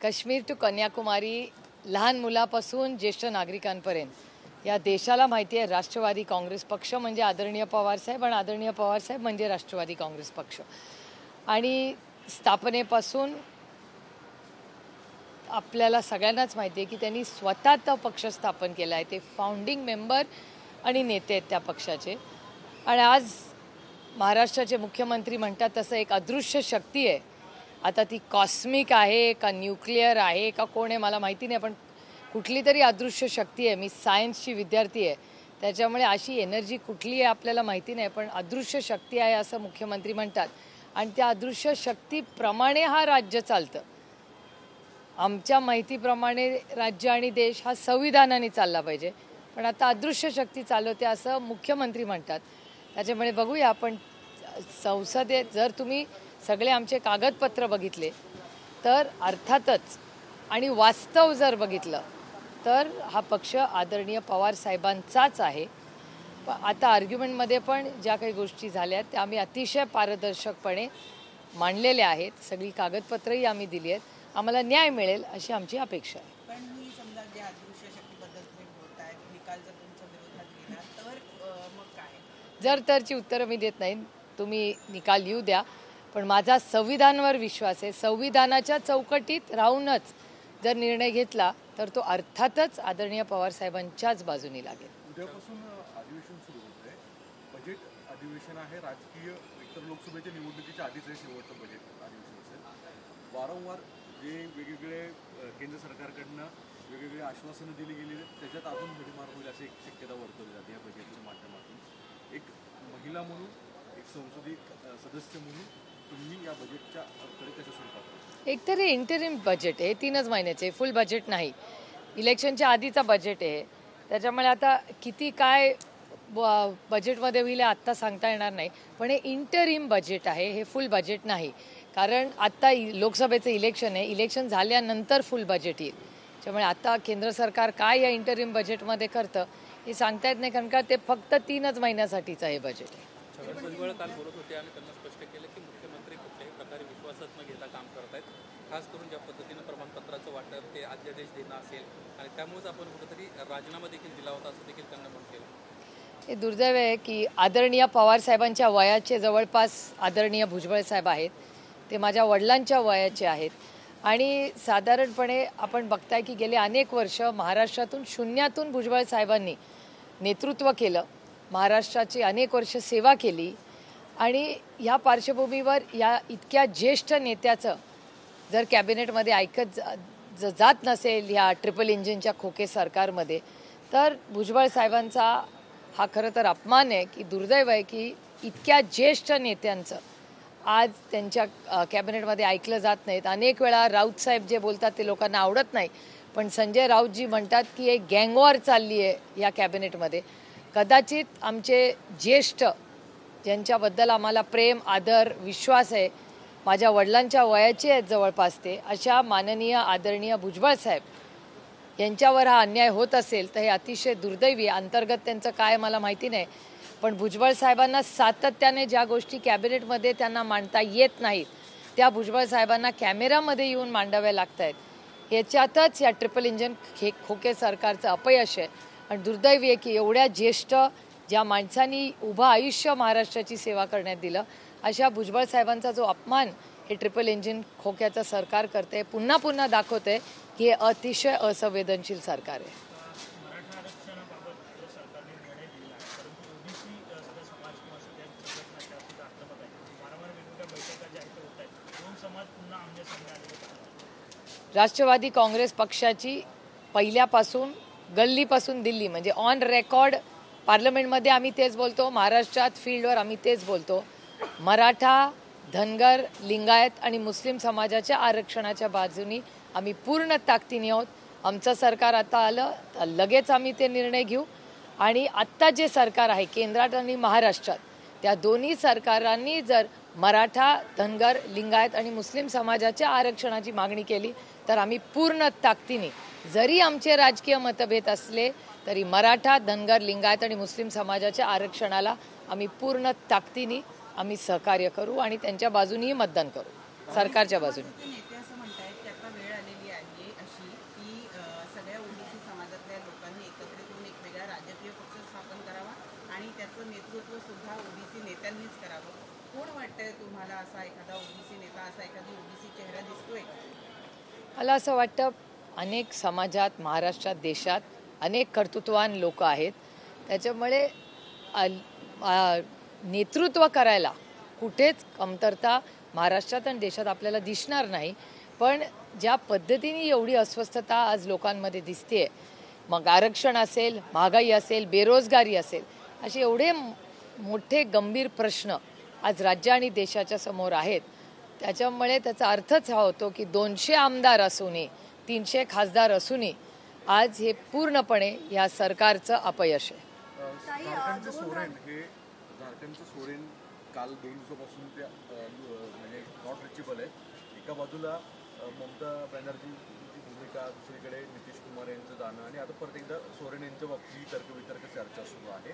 Kashmir to Kanyakumari, लहान मुलापासून ज्येष्ठ नागरिकांपर्यंत या देशाला माहिती आहे राष्ट्रवादी काँग्रेस पक्ष म्हणजे आदरणीय पवारसाहेब आणि आदरणीय पवारसाहेब म्हणजे राष्ट्रवादी काँग्रेस पक्ष. आणि स्थापनेपासून आपल्याला सगळ्यांनाच माहिती आहे की त्यांनी स्वतः तो पक्ष स्थापन केला आहे. ते फाउंडिंग मेंबर आणि नेते आहेत त्या पक्षाचे. आणि आज महाराष्ट्राचे मुख्यमंत्री म्हणतात तसं एक अदृश्य शक्ती आहे. आता ती कॉस्मिक आहे का न्यूक्लिअर आहे का कोण आहे मला माहिती नाही, पण कुठली तरी अदृश्य शक्ती आहे. मी सायन्सची विद्यार्थी आहे त्याच्यामुळे अशी एनर्जी कुठली आहे आपल्याला माहिती नाही, पण अदृश्य शक्ती आहे असं मुख्यमंत्री म्हणतात. आणि त्या अदृश्य शक्तीप्रमाणे हा राज्य चालतं. आमच्या माहितीप्रमाणे राज्य आणि देश हा संविधानाने चालला पाहिजे, पण आता अदृश्य शक्ती चालवते असं मुख्यमंत्री म्हणतात. त्याच्यामुळे बघूया आपण संसदेत जर तुम्ही सगळे आमचे कागदपत्र बघितले तर अर्थातच आणि वास्तव जर बघितलं तर हा पक्ष आदरणीय पवार साहेबांचाच आहे. आता आर्ग्युमेंटमध्ये पण ज्या काही गोष्टी झाल्या त्या आम्ही अतिशय पारदर्शकपणे मांडलेल्या आहेत. सगळी कागदपत्रही आम्ही दिली आहेत. आम्हाला न्याय मिळेल अशी आमची अपेक्षा आहे. पण मी समजा जे अदृश्य शक्तीबद्दल तुम्ही बोलताय, निकाल जर तुमच्या विरोधात गेला तर मग काय? जर तरची उत्तरं मी देत नाही. तुम्ही निकाल येऊ द्या, पण माझा संविधानावर विश्वास आहे. संविधानाच्या चौकटीत राहूनच जर निर्णय घेतला तर तो अर्थातच आदरणीय पवार साहेबांच्याच बाजूनी लागेल. उद्यापासून अधिवेशन सुरू होत आहे. बजेट अधिवेशन आहे. राजकीय एकतर लोकसभेच्या निवडणुकीच्या आधीच हे शेवटचं बजेट अधिवेशन असेल. वारंवार जे वेगवेगळे केंद्र सरकारकडनं वेगवेगळे आश्वासनं दिली गेली त्याच्यात अजून भडीमार होईल अशी एक शक्यता वर्तवली जाते या बजेटच्या माध्यमातून. एक महिला म्हणून, एक संसदीय सदस्य म्हणून तुम्ही या बजेटच्या कडे कशा स्वरूपात? एक तर हे इंटरिम बजेट आहे, 3च महिन्याचे, फुल बजेट नाही. इलेक्शनच्या आधीचा बजेट आहे. त्याच्यामुळे आता किती काय बजेटमध्ये होईल आत्ता सांगता येणार नाही, पण हे इंटरिम बजेट आहे, हे फुल बजेट नाही. कारण आत्ता लोकसभेचं इलेक्शन आहे. इलेक्शन झाल्यानंतर फुल बजेट येईल. त्यामुळे आता केंद्र सरकार काय या इंटरिम बजेटमध्ये करतं हे सांगता येत नाही, कारण का ते फक्त 3च महिन्यासाठीचं हे बजेट आहे. भुजबळ काल बोलत होते आणि त्यांना स्पष्ट केलं की मुख्यमंत्री कुठल्याही प्रकारे विश्वासात न घेता काम करत आहेत. खास करून ज्या पद्धतीनं प्रमाणपत्राचं वाटप ते अध्यादेश देणं असेल आणि त्यामुळेच आपण कुठेतरी राजीनामा देखील दिला होता असं देखील त्यांना म्हणून केलं. हे दुर्दैव आहे की आदरणीय पवार साहेबांच्या वयाचे जवळपास आदरणीय भुजबळ साहेब आहेत. ते माझ्या वडिलांच्या वयाचे आहेत. आणि साधारणपणे आपण बघताय की गेले अनेक वर्ष महाराष्ट्रातून शून्यातून भुजबळ साहेबांनी नेतृत्व केलं. महाराष्ट्राची अनेक वर्ष सेवा केली. आणि ह्या पार्श्वभूमीवर या इतक्या ज्येष्ठ नेत्याचं जर कॅबिनेटमध्ये ऐकत जात नसेल ह्या ट्रिपल इंजिनच्या खोके सरकारमध्ये, तर भुजबळ साहेबांचा हा खरं तर अपमान आहे की दुर्दैव आहे की इतक्या ज्येष्ठ नेत्यांचं आज त्यांच्या कॅबिनेटमध्ये ऐकलं जात नाहीत. अनेक वेळा राऊत साहेब जे बोलतात ते लोकांना आवडत नाही, पण संजय राऊतजी म्हणतात की एक गँगवॉर चालली आहे या कॅबिनेटमध्ये. कदाचित आमचे ज्येष्ठ ज्यांच्याबद्दल आम्हाला प्रेम, आदर, विश्वास आहे, माझ्या वडिलांच्या वयाचे आहेत जवळपास ते, अशा माननीय आदरणीय भुजबळ साहेब यांच्यावर हा अन्याय होत असेल तर हे अतिशय दुर्दैवी. अंतर्गत त्यांचं काय मला माहिती नाही, पण भुजबळ साहेबांना सातत्याने ज्या गोष्टी कॅबिनेटमध्ये त्यांना मांडता येत नाहीत त्या भुजबळ साहेबांना कॅमेरामध्ये येऊन मांडाव्या लागत आहेत. ह्याच्यातच या ट्रिपल इंजिन खोके सरकारचं अपयश आहे. आणि दुर्दैवी आहे की एवढ्या ज्येष्ठ ज्या माणसांनी उभं आयुष्य महाराष्ट्राची सेवा करण्यात दिलं अशा भुजबळ साहेबांचा जो अपमान हे ट्रिपल इंजिन खोक्याचं सरकार करते, पुन्हा पुन्हा दाखवते की हे अतिशय असंवेदनशील सरकार आहे. राष्ट्रवादी काँग्रेस पक्षाची पहिल्यापासून गल्लीपासून दिल्ली म्हणजे ऑन रेकॉर्ड पार्लमेंटमध्ये आम्ही तेच बोलतो, महाराष्ट्रात फील्डवर आम्ही तेच बोलतो. मराठा, धनगर, लिंगायत आणि मुस्लिम समाजाच्या आरक्षणाच्या बाजूनी आम्ही पूर्ण ताकदीने आहोत. आमचं सरकार आता आलं तर लगेच आम्ही ते निर्णय घेऊ. आणि आत्ता जे सरकार आहे केंद्रात आणि महाराष्ट्रात त्या दोन्ही सरकारांनी जर मराठा, धनगर, लिंगायत आणि मुस्लिम समाजाच्या आरक्षणाची मागणी केली तर आम्ही पूर्ण ताकदीने, जरी आमचे राजकीय मतभेद असले तरी मराठा, धनगर, लिंगायत आणि मुस्लिम समाजाच्या आरक्षणाला आम्ही पूर्ण ताकदीने आम्ही सहकार्य करू आणि त्यांच्या बाजूनेही मतदान करू, सरकारच्या बाजूने. नेते असं म्हणतायत की आता वेळ आलेली आहे आली आहे अशी की सगळ्या ओबीसी समाजातल्या लोकांनी एकत्रित होऊन एक वेगळा राजकीय पक्ष स्थापन करावा आणि त्याचं नेतृत्व सुद्धा ओबीसी नेत्यांनीच करावं. कोण वाटतंय तुम्हाला असा एखादा ओबीसी नेता, असा एखादी ओबीसी चेहरा दिसतोय? मला असं वाटतं अनेक समाजात, महाराष्ट्रात, देशात अनेक कर्तृत्ववान लोक आहेत. त्याच्यामुळे नेतृत्व करायला कुठेच कमतरता महाराष्ट्रात आणि देशात आपल्याला दिसणार नाही. पण ज्या पद्धतीने एवढी अस्वस्थता आज लोकांमध्ये दिसते, मग आरक्षण असेल, महागाई असेल, बेरोजगारी असेल, असे एवढे मोठे गंभीर प्रश्न आज राज्य आणि देशाच्या समोर आहेत. त्याच्यामुळे त्याचा अर्थच हा होतो की 200 आमदार असूनही, 300 खासदार असूनही आज हे पूर्णपणे या सरकारचं अपयश आहे. झारखंडचं सोरेन काल 2 दिवसापासून त्या म्हणजे नॉट रिचेबल आहे. एका बाजूला ममता बॅनर्जीची भूमिका, दुसरीकडे नितीश कुमार यांचं जाणं आणि आता परत एकदा सोरेन यांच्या बाबतीत तर्कवितर्क चर्चा सुरू आहे.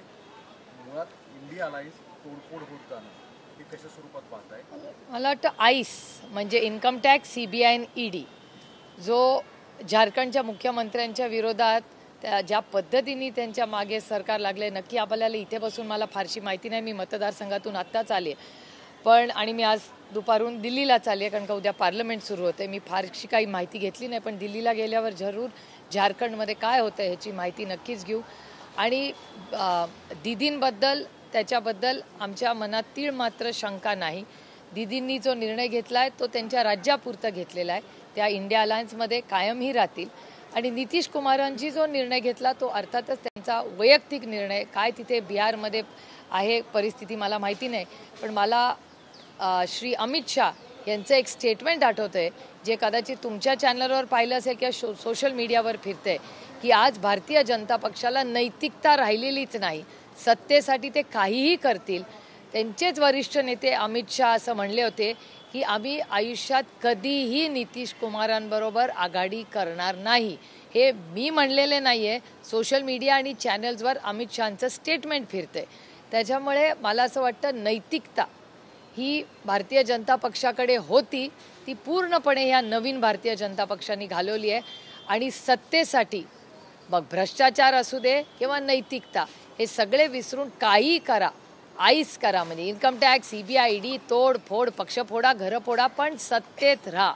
मुळात इंडिया अलायन्स तोडफोड होत जाणं हे कशा स्वरूपात पाहताय? मला वाटतं आईस म्हणजे इन्कम टॅक्स, CBI आणि ED जो झारखंडच्या मुख्यमंत्र्यांच्या विरोधात ज्या पद्धतीने त्यांच्या मागे सरकार लागले, नक्की आपल्याला इथे बसून मला फारशी माहिती नाही. मी मतदारसंघातून आत्ताच आले पण आणि मी आज दुपारून दिल्लीला चालले कारण का उद्या पार्लमेंट सुरू होते. मी फारशी काही माहिती घेतली नाही पण दिल्लीला गेल्यावर जरूर झारखंडमध्ये काय होतं ह्याची माहिती नक्कीच घेऊ. आणि दीदींबद्दल त्याच्याबद्दल आमच्या मनात तीळ मात्र शंका नाही. दीदींनी जो निर्णय घेतला आहे तो त्यांच्या राज्यापुरता घेतलेला आहे. त्या इंडिया अलायन्समध्ये कायमही राहतील. आणि नितीश कुमारांची जो निर्णय घेतला तो अर्थातच त्यांचा वैयक्तिक निर्णय. काय तिथे बिहारमध्ये आहे परिस्थिती मला माहिती नाही पण मला श्री अमित शाह यांचं एक स्टेटमेंट आठवतं आहे जे कदाचित तुमच्या चॅनलवर पाहिलं असेल किंवा सोशल मीडियावर फिरतंय की आज भारतीय जनता पक्षाला नैतिकता राहिलेलीच नाही. सत्तेसाठी ते काहीही करतील. त्यांचेच वरिष्ठ नेते अमित शाह असं म्हणले होते की आम्ही आयुष्यात कधीही नितीश कुमारांबरोबर आघाडी करणार नाही. हे मी म्हणलेले नाही आहे, सोशल मीडिया आणि चॅनल्सवर अमित शहांचं स्टेटमेंट फिरतंय. त्याच्यामुळे मला असं वाटतं नैतिकता ही भारतीय जनता पक्षाकडे होती, ती पूर्णपणे ह्या नवीन भारतीय जनता पक्षाने घालवली आहे. आणि सत्तेसाठी मग भ्रष्टाचार असू दे किंवा नैतिकता हे सगळे विसरून काही करा, आईस करा. म्हणजे इन्कम टॅक्स, CBI, ED तोड फोड, पक्ष फोडा, घरं फोडा, पण सत्तेत राहा.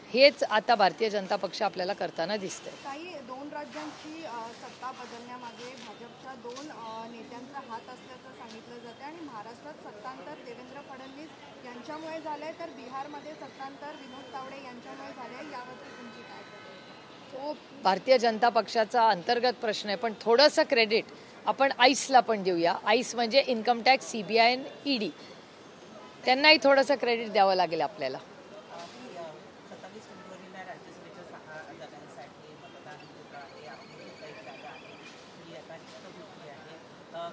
हेच आता भारतीय जनता पक्ष आपल्याला करताना दिसतंय. काही 2 राज्यांची सत्ता बदलण्यामागे भाजपच्या 2 नेत्यांचा हात असल्याचं सांगितलं जातं आणि महाराष्ट्रात सत्तांतर देवेंद्र फडणवीस यांच्यामुळे झालंय तर बिहारमध्ये सत्तांतर विनोद तावडे यांच्यामुळे झालंय. याबद्दल तुमची काय? तो भारतीय जनता पक्षाचा अंतर्गत प्रश्न आहे पण थोडंसं क्रेडिट आपण आईसला पण देऊया. आईस म्हणजे इन्कम टॅक्स, CBI आणि ED त्यांनाही थोडंसं क्रेडिट द्यावं लागेल आपल्याला. 27 फेब्रुवारीला राज्यसभेच्या 6 जागांसाठी मतदान होतं आहे. आपली काही जागा आहे ही आता रिक्त होती आहे.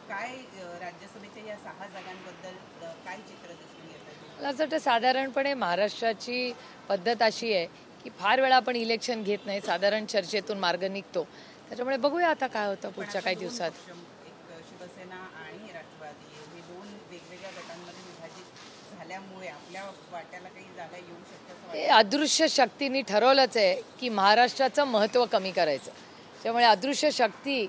काय राज्यसभेच्या या 6 जागांबद्दल काय चित्र दिसून येतं? मला असं वाटतं साधारणपणे महाराष्ट्राची पद्धत अशी आहे की फार वेळा आपण इलेक्शन घेत नाही, साधारण चर्चेतून मार्ग निघतो. त्याच्यामुळे बघूया आता काय होतं पुढच्या काही दिवसात. एक शिवसेना आणि राष्ट्रवादी हे 2 वेगवेगळ्या गटांमध्ये विभाजित झाल्यामुळे आपल्या वाट्याला काही जागा येऊ शकतात? हे अदृश्य शक्तींनी ठरवलंच आहे की महाराष्ट्राचं महत्त्व कमी करायचं. त्यामुळे अदृश्य शक्ती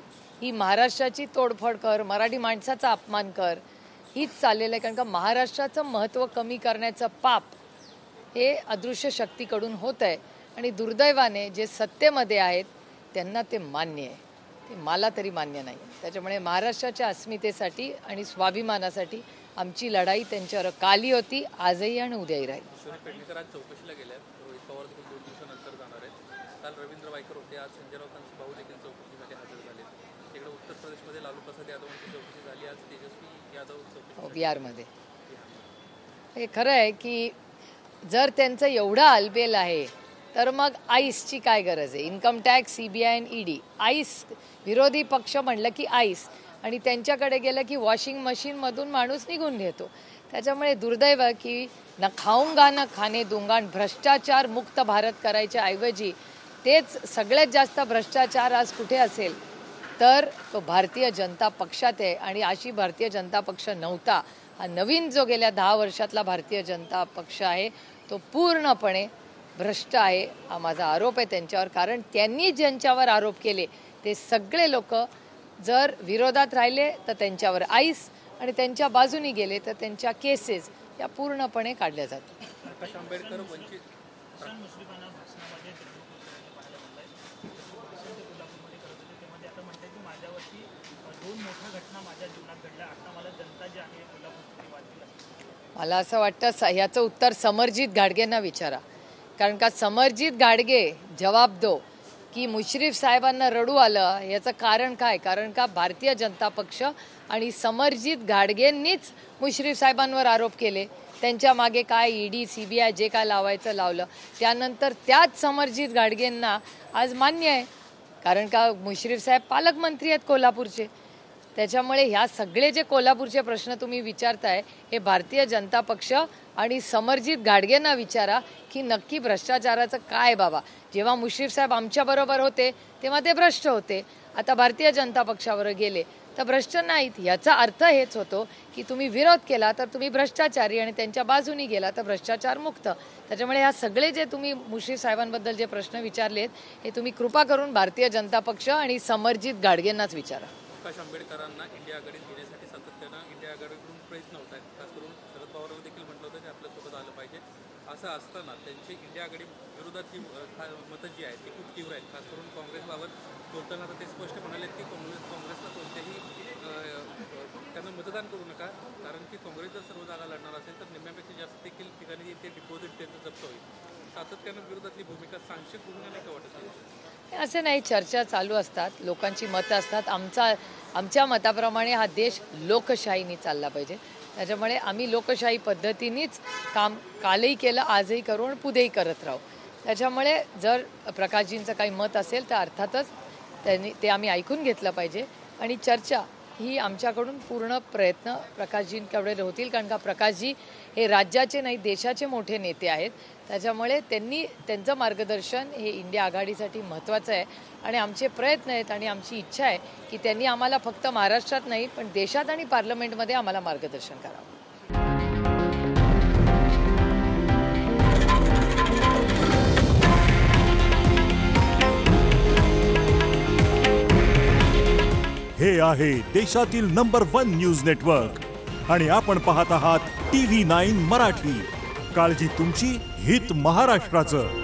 ही महाराष्ट्राची तोडफोड कर, मराठी माणसाचा अपमान कर, हीच चाललेलं आहे. कारण का महाराष्ट्राचं महत्त्व कमी करण्याचं पाप हे अदृश्य शक्तीकडून होत आहे. आणि दुर्दैवाने जे सत्तेमध्ये आहेत त्यांना ते मान्य आहे, ते मला तरी मान्य नाही. त्याच्यामुळे महाराष्ट्राच्या अस्मितेसाठी आणि स्वाभिमानासाठी आमची लढाई त्यांच्यावर काली होती, आजही आणि उद्याही राहील. पेडणेकर आज चौकशीला गेल्या. रोहित पवार देखील 2 दिवसानंतर जाणार आहेत. काल रवींद्र वायकर होते, आज संजय राऊतांचे भाऊ देखील चौकशीसाठी हजर झाले. तिकडे उत्तर प्रदेशमध्ये लालू प्रसाद यादवांची चौकशी झाली, आज तेजस्वी यादव चौकशी बिहारमध्ये. हे खरं आहे की जर त्यांचं एवढं अलबेल आहे तर मग आईसची काय गरज आहे? इन्कम टॅक्स, CBI आणि ED. आईस विरोधी पक्ष म्हणलं की आईस आणि त्यांच्याकडे गेलं की वॉशिंग मशीनमधून माणूस निघून घेतो. त्याच्यामुळे दुर्दैव की न खाऊंगा न खाणे दूंगा, भ्रष्टाचार मुक्त भारत करायच्या ऐवजी तेच सगळ्यात जास्त भ्रष्टाचार आज कुठे असेल तर तो भारतीय जनता पक्षात आहे. आणि अशी भारतीय जनता पक्ष नव्हता. हा नवीन जो गेल्या 10 वर्षातला भारतीय जनता पक्ष आहे तो पूर्णपणे भ्रष्ट आहे हा माझा आरोप आहे त्यांच्यावर. कारण त्यांनी ज्यांच्यावर आरोप केले ते सगळे लोक जर विरोधात राहिले तर त्यांच्यावर आईस आणि त्यांच्या बाजूनी गेले तर त्यांच्या केसेस या पूर्णपणे काढल्या जातात. प्रकाश आंबेडकर वंचित मला असं वाटतं ह्याचं उत्तर समरजित घाडगेंना विचारा. कारण का समरजित घाडगे जवाब दो की मुश्रीफ साहेबांना रडू आलं याचं कारण काय. कारण का भारतीय जनता पक्ष आणि समरजित घाडगेंनीच मुश्रीफ साहेबांवर आरोप केले. त्यांच्या मागे काय ईडी CBI जे काय लावायचं लावलं. त्यानंतर त्याच समरजित घाडगेंना आज मान्य आहे. कारण का मुश्रीफ साहेब पालकमंत्री आहेत कोल्हापूरचे. त्याच्यामुळे ह्या सगळे जे कोल्हापूरचे प्रश्न तुम्ही विचारताय हे भारतीय जनता पक्ष आणि समरजित घाडगेंना विचारा की नक्की भ्रष्टाचाराचं काय बाबा. जेव्हा मुश्रीफ साहेब आमच्याबरोबर होते तेव्हा ते भ्रष्ट होते. आता भारतीय जनता पक्षावर गेले तर भ्रष्ट नाहीत. याचा अर्थ हेच होतो की तुम्ही विरोध केला तर तुम्ही भ्रष्टाचारी आणि त्यांच्या बाजूनी गेला तर भ्रष्टाचार मुक्त. त्याच्यामुळे ह्या सगळे जे तुम्ही मुश्रीफ साहेबांबद्दल जे प्रश्न विचारलेत हे तुम्ही कृपा करून भारतीय जनता पक्ष आणि समरजित घाडगेंनाच विचारा. प्रकाश आंबेडकरांना इंडिया आघाडीत घेण्यासाठी सातत्यानं इंडिया आघाडीकडून प्रयत्न होत आहेत. खास करून शरद पवारांनी देखील म्हटलं होतं की आपल्यासोबत आलं पाहिजे. असं असताना त्यांची इंडिया आघाडी विरोधात जी मतं जी आहेत ती खूप तीव्र आहेत. खास करून काँग्रेसबाबत बोलताना ते स्पष्ट म्हणाले की काँग्रेसला कोणत्याही त्यांना मतदान करू नका. कारण की काँग्रेस जर सर्व जागा लढणार असेल तर निम्म्यापेक्षा जास्त देखील ठिकाणी ते डिपॉझिट त्यांचं जप्त होईल. सातत्यानं विरोधातली भूमिका सांक्षिक भूमिका नाही का वाटत. असं नाही, चर्चा चालू असतात, लोकांची मतं असतात. आमच्या मताप्रमाणे हा देश लोकशाहीने चालला पाहिजे. त्याच्यामुळे आम्ही लोकशाही पद्धतीनेच काम कालही केलं, आजही करू आणि पुढेही करत राहू. त्याच्यामुळे जर प्रकाशजींचं काही मत असेल तर अर्थातच ते आम्ही ऐकून घेतलं पाहिजे आणि चर्चा ही आमच्याकडून पूर्ण प्रयत्न प्रकाशजींकडे होतील. कारण का प्रकाशजी हे राज्याचे नाही देशाचे मोठे नेते आहेत. त्याच्यामुळे त्यांचं मार्गदर्शन हे इंडिया आघाडीसाठी महत्त्वाचं आहे आणि आमचे प्रयत्न आहेत आणि आमची इच्छा आहे की त्यांनी आम्हाला फक्त महाराष्ट्रात नाही पण देशात आणि पार्लमेंटमध्ये आम्हाला मार्गदर्शन करावं. हे आहे देशातील नंबर 1 न्यूज नेटवर्क आणि आपण पाहत आहात TV9 मराठी. काळजी तुमची, हित महाराष्ट्राचं.